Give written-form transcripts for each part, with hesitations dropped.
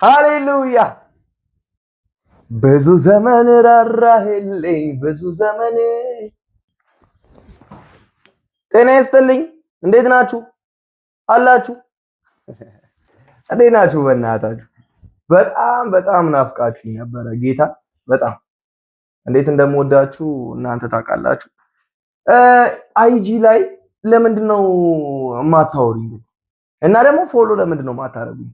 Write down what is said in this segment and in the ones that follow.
ሃሌሉያ ብዙ ዘመን ራራህልኝ ብዙ ዘመን። ጤና ይስጥልኝ። እንዴት ናችሁ አላችሁ? እንዴት ናችሁ? በእናታችሁ በጣም ናፍቃችሁ ነበረ። ጌታ በጣም እንዴት እንደምወዳችሁ እናንተ ታውቃላችሁ። አይጂ ላይ ለምንድን ነው የማታወሩኝ? እና ደግሞ ፎሎ ለምንድን ነው የማታረጉኝ?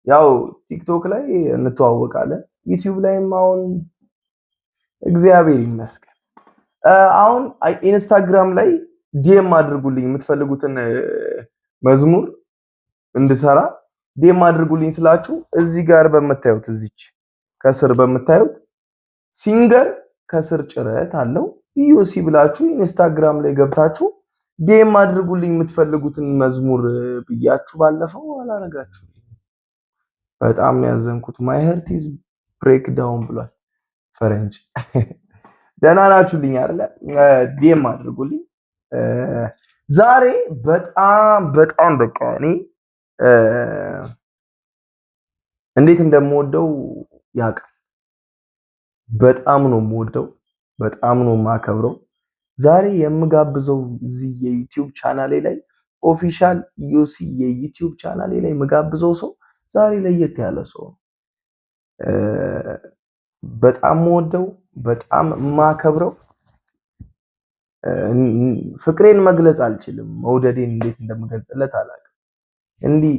ያው ቲክቶክ ላይ እንተዋወቃለን፣ ዩቲዩብ ላይም አሁን እግዚአብሔር ይመስገን። አሁን ኢንስታግራም ላይ ዲኤም አድርጉልኝ የምትፈልጉትን መዝሙር እንድሰራ ዲኤም አድርጉልኝ ስላችሁ እዚህ ጋር በምታዩት እዚች ከስር በምታዩት ሲንገር ከስር ጭረት አለው ኢዮሲ ብላችሁ ኢንስታግራም ላይ ገብታችሁ ዲኤም አድርጉልኝ የምትፈልጉትን መዝሙር ብያችሁ ባለፈው አላረጋችሁ። በጣም ነው ያዘንኩት። ማይ ሄርት ኢዝ ብሬክ ዳውን ብሏል ፈረንጅ። ደህና ናችሁልኝ አይደለ? ዲኤም አድርጉልኝ። ዛሬ በጣም በቃ እኔ እንዴት እንደምወደው ያውቃል። በጣም ነው የምወደው፣ በጣም ነው የማከብረው። ዛሬ የምጋብዘው እዚህ የዩቲዩብ ቻናሌ ላይ ኦፊሻል ኢዮሲ የዩቲዩብ ቻናሌ ላይ የምጋብዘው ሰው ዛሬ ለየት ያለ ሰው ነው። በጣም የምወደው፣ በጣም የማከብረው፣ ፍቅሬን መግለጽ አልችልም። መውደዴን እንዴት እንደምገልጽለት አላውቅም። እንዲህ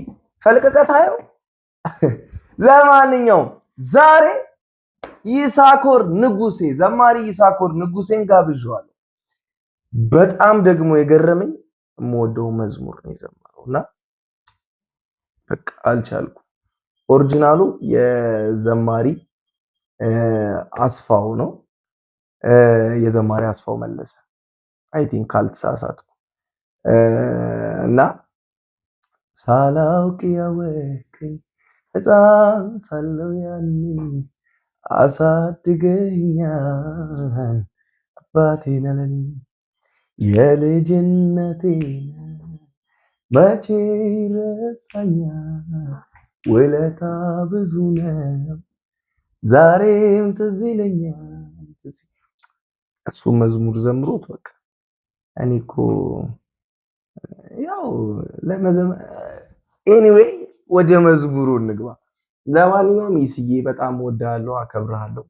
ፈልቀቀት አየው። ለማንኛውም ዛሬ ይሳኮር ንጉሴ ዘማሪ ይሳኮር ንጉሴን ጋብዣዋለሁ። በጣም ደግሞ የገረመኝ የምወደው መዝሙር ነው የዘመረውና በቃ አልቻልኩም። ኦሪጂናሉ የዘማሪ አስፋው ነው፣ የዘማሪ አስፋው መለሰ አይ ቲንክ ካልተሳሳትኩ። እና ሳላውቅ ያወከኝ ሕፃን ሳለው ያኔ አሳድገኛል አባቴ ነለኝ የልጅነቴን መቼ ረሳኛል ውለታ ብዙ ነው ዛሬም ትዝ ይለኛል። እሱ መዝሙር ዘምሮት በቃ እኔ እኮ ያው ኤኒዌይ ወደ መዝሙሩ እንግባ። ለማንኛውም ይስዬ በጣም ወዳለሁ፣ አከብርሃለሁ።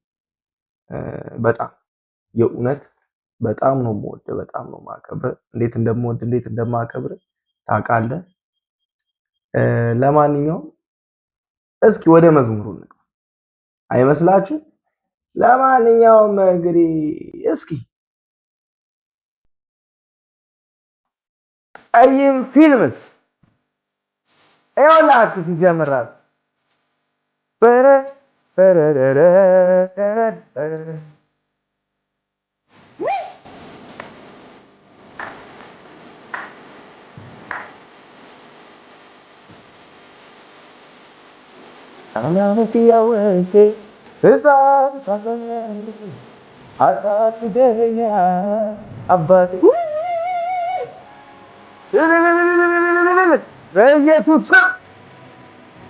በጣም የእውነት በጣም ነው የምወድ፣ በጣም ነው የማከብር። እንዴት እንደምወድ እንዴት እንደማከብር ታውቃለህ። ለማንኛውም እስኪ ወደ መዝሙሩ እንግባ አይመስላችሁ? ለማንኛውም እንግዲህ እስኪ አይም ፊልምስ ይኸውላችሁ ይጀምራል። በረ በረረረ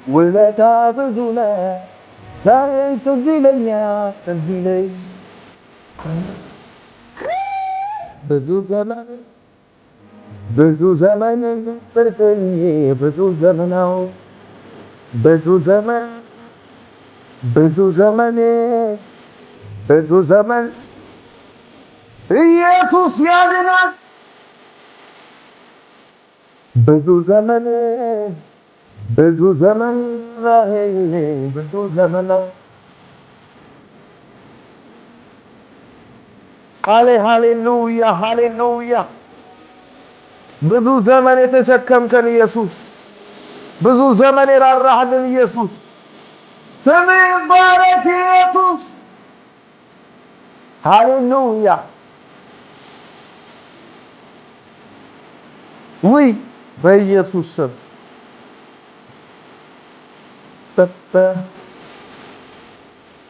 ውለታ ብዙ ነው ዛሬም ትዝ ይለኛል ትዝ ይለኝ ብዙ ዘመን ብዙ ዘመን ብዙ ዘመናው ብዙ ዘመን ብዙ ዘመን ብዙ ዘመን ኢየሱስ ያድናል ብዙ ዘመን ብዙ ዘመን ብዙ ዘመን ሃሌሉያ ሃሌሉያ። ብዙ ዘመን የተሸከምከን ኢየሱስ፣ ብዙ ዘመን የራራህልን ኢየሱስ፣ ስምህ ይባረክ ኢየሱስ። ሃሌሉያ ውይ በኢየሱስ ስም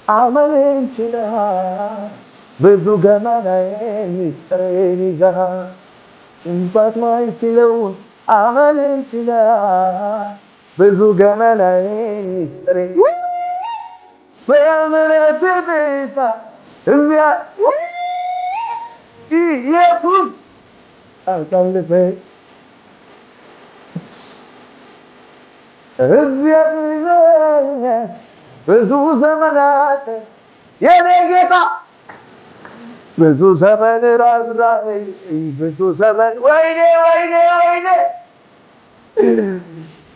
አመሌን ችለሃል ብዙ ገመናዬን ሚስጥሬን ይዘሃል እንባት ማይችለውን አመሌን ችለሃል ብዙ ገመናዬን ሚስጥሬን በምሕረት ቤታ እዚያ ኢየሱስ አሳልፈኝ እዚያ ብዙ ዘመናት የኔ ጌታ ብዙ ዘመን ራራኸኝ ብዙ ዘመን ወይኔ ወይኔ ወይኔ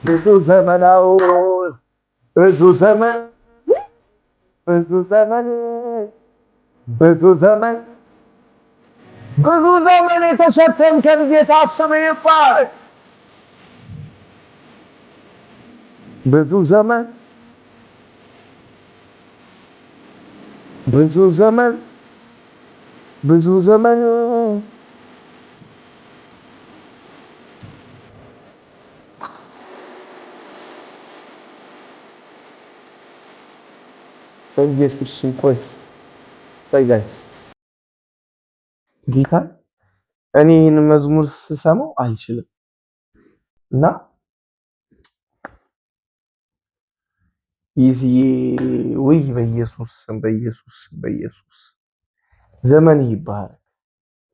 ብዙ ዘመናው ብዙ ዘመን ብዙ ዘመን ብዙ ዘመን ብዙ ዘመን የተሸከምከን ጌታ ስምህ ይባረክ። ብዙ ዘመን ብዙ ዘመን ብዙ ዘመን በኢየሱስ ስም ቆይ ጋይስ ጌታ እኔ ይህን መዝሙር ስሰማው አልችልም እና ይስዬ ወይ በኢየሱስ በኢየሱስ ዘመን ይባረክ።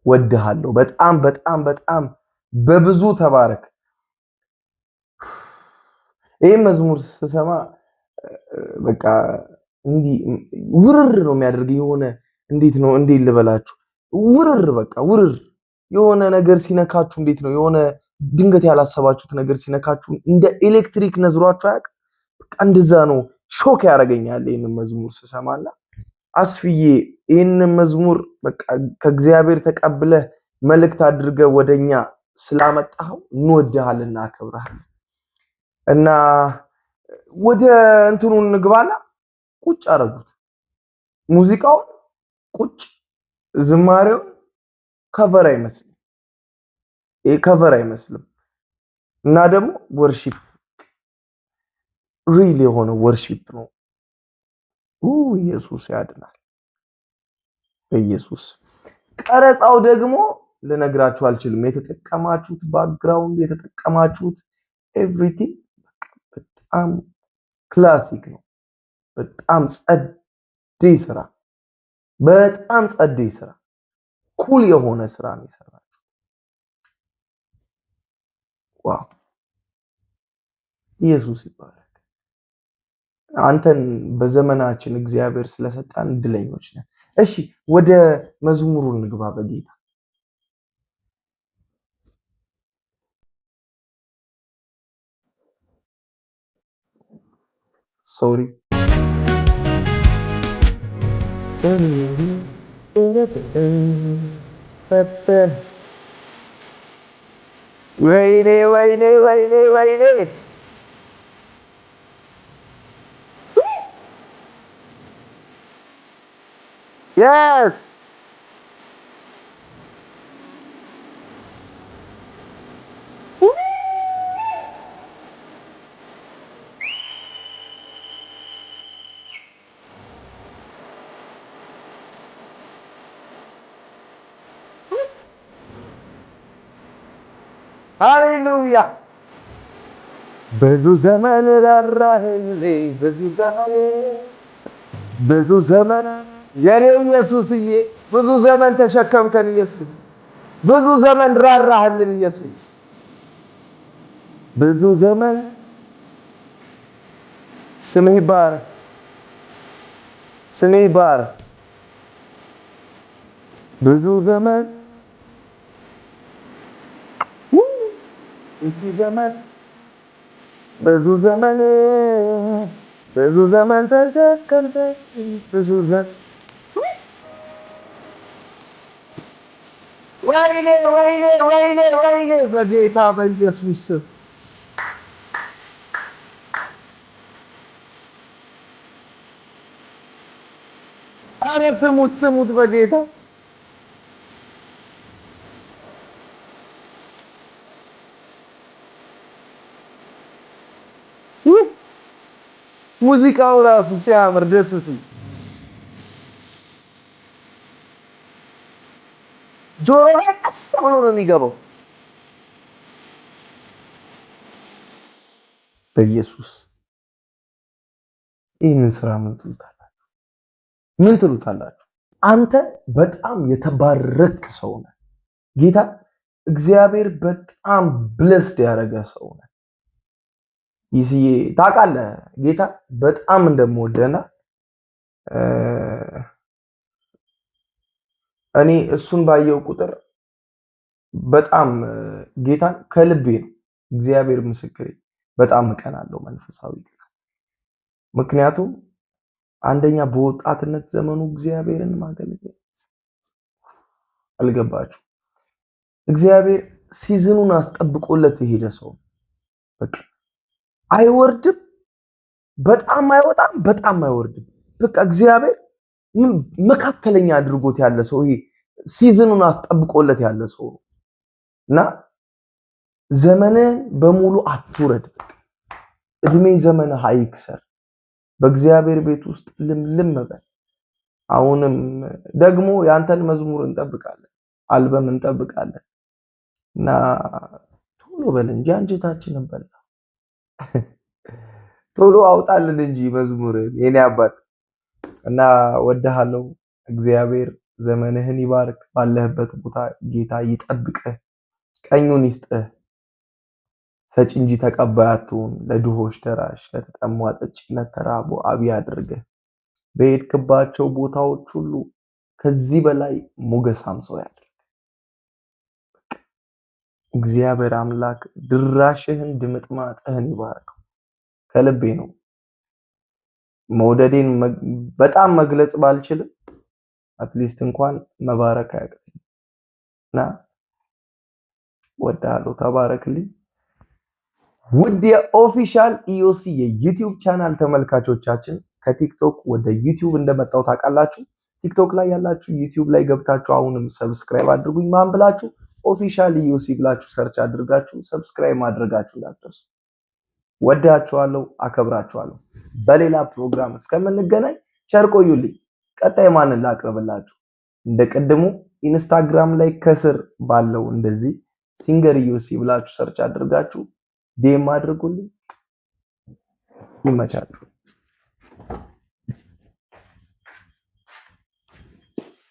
ወድሃለሁ። በጣም በጣም በጣም በብዙ ተባረክ። ይህ መዝሙር ስሰማ በቃ እንዲህ ውርር ነው የሚያደርገው። የሆነ እንዴት ነው እንዴት ልበላችሁ፣ ውርር በቃ ውርር የሆነ ነገር ሲነካችሁ እንዴት ነው የሆነ ድንገት ያላሰባችሁት ነገር ሲነካችሁ እንደ ኤሌክትሪክ ነዝሯችሁ አያውቅ? በቃ እንደዛ ነው። ሾክ ያደርገኛል ይህንን መዝሙር ስሰማና አስፍዬ ይህንን መዝሙር በቃ ከእግዚአብሔር ተቀብለህ መልእክት አድርገህ ወደኛ ስላመጣኸው እንወድሃለን፣ እናከብርሃለን። እና ወደ እንትኑን ንግባና ቁጭ አረጉት። ሙዚቃውን ቁጭ፣ ዝማሬውን ከቨር አይመስልም፣ ይሄ ከቨር አይመስልም። እና ደግሞ ወርሺፕ ሪል የሆነ ወርሺፕ ነው። ኢየሱስ ያድናል። በኢየሱስ ቀረጻው ደግሞ ልነግራችሁ አልችልም። የተጠቀማችሁት ባክግራውንድ፣ የተጠቀማችሁት ኤቭሪቲንግ በጣም ክላሲክ ነው። በጣም ጸዴ ስራ፣ በጣም ጸዴ ስራ፣ ኩል የሆነ ስራ ነው የሰራችሁ። ዋው! ኢየሱስ ይባረክ። አንተን በዘመናችን እግዚአብሔር ስለሰጣን እድለኞች ነን። እሺ ወደ መዝሙሩ እንግባ። በጌታ ሶሪ ወይኔ ወይኔ ወይኔ ወይኔ yes ሃሌሉያ። ብዙ ዘመን ራራህልኝ፣ ብዙ ዘመን የኔው ኢየሱስዬ፣ ብዙ ዘመን ተሸከምከን ኢየሱስ፣ ብዙ ዘመን ራራህልን ኢየሱስ፣ ብዙ ዘመን ስምህ ይባረክ፣ ስምህ ይባረክ። ብዙ ዘመን ብዙ ዘመን ብዙ ዘመን ብዙ ዘመን ተሸከምከን ብዙ ዘመን ወይኔ ወይኔ ወይኔ ወይኔ በጌታ በኢየሱስ ስም ኧረ ስሙት ስሙት በጌታ ሙዚቃው ራሱ ሲያምር ደስ ሲል ጆሮ ላይ ቀስ ብሎ ነው የሚገባው። በኢየሱስ ይህንን ስራ ምን ትሉታላችሁ? ምን ትሉታላችሁ? አንተ በጣም የተባረክ ሰው ነህ። ጌታ እግዚአብሔር በጣም ብለስድ ያደረገ ሰው ነህ። ይስዬ ታውቃለህ ጌታ በጣም እንደምወደና እኔ እሱን ባየው ቁጥር በጣም ጌታን ከልቤ ነው እግዚአብሔር ምስክሬ በጣም እቀናለሁ መንፈሳዊ። ምክንያቱም አንደኛ በወጣትነት ዘመኑ እግዚአብሔርን ማገልገል አልገባችሁ። እግዚአብሔር ሲዝኑን አስጠብቆለት የሄደ ሰው በቃ አይወርድም፣ በጣም አይወጣም፣ በጣም አይወርድም። በቃ እግዚአብሔር መካከለኛ አድርጎት ያለ ሰው ይሄ ሲዝኑን አስጠብቆለት ያለ ሰው ነው እና ዘመንህን በሙሉ አትውረድ። እድሜ ዘመንህ አይክሰር። በእግዚአብሔር ቤት ውስጥ ልምልም በል። አሁንም ደግሞ ያንተን መዝሙር እንጠብቃለን፣ አልበም እንጠብቃለን እና ቶሎ በል እንጂ አንጀታችንን በላ። ቶሎ አውጣልን እንጂ መዝሙር የኔ አባት እና ወድሃለሁ። እግዚአብሔር ዘመንህን ይባርክ። ባለህበት ቦታ ጌታ ይጠብቅህ፣ ቀኙን ይስጥህ። ሰጪ እንጂ ተቀባይ አትሁን። ለድሆች ደራሽ፣ ለተጠሙ አጠጪ፣ ለተራቡ አብይ አድርገህ በሄድክባቸው ቦታዎች ሁሉ ከዚህ በላይ ሞገሳም ሰው ያድርግ። እግዚአብሔር አምላክ ድራሽህን ድምጥማጥህን ይባርከው። ከልቤ ነው። መውደዴን በጣም መግለጽ ባልችልም አትሊስት እንኳን መባረክ አያቅተኝም እና ወዳለሁ። ተባረክልኝ። ውድ የኦፊሻል ኢዮሲ የዩቲዩብ ቻናል ተመልካቾቻችን ከቲክቶክ ወደ ዩቲዩብ እንደመጣው ታውቃላችሁ። ቲክቶክ ላይ ያላችሁ ዩቲዩብ ላይ ገብታችሁ አሁንም ሰብስክራይብ አድርጉኝ። ማን ብላችሁ? ኦፊሻል ኢዮሲ ብላችሁ ሰርች አድርጋችሁ ሰብስክራይብ ማድረጋችሁ እንዳትረሱ። ወዳችኋለሁ፣ አከብራችኋለሁ። በሌላ ፕሮግራም እስከምንገናኝ ቸር ቆዩልኝ። ቀጣይ ማንን ላቅርብላችሁ? እንደ ቅድሙ ኢንስታግራም ላይ ከስር ባለው እንደዚህ ሲንገር ኢዮሲ ብላችሁ ሰርች አድርጋችሁ ዲኤም አድርጉልኝ። ይመቻችሁ።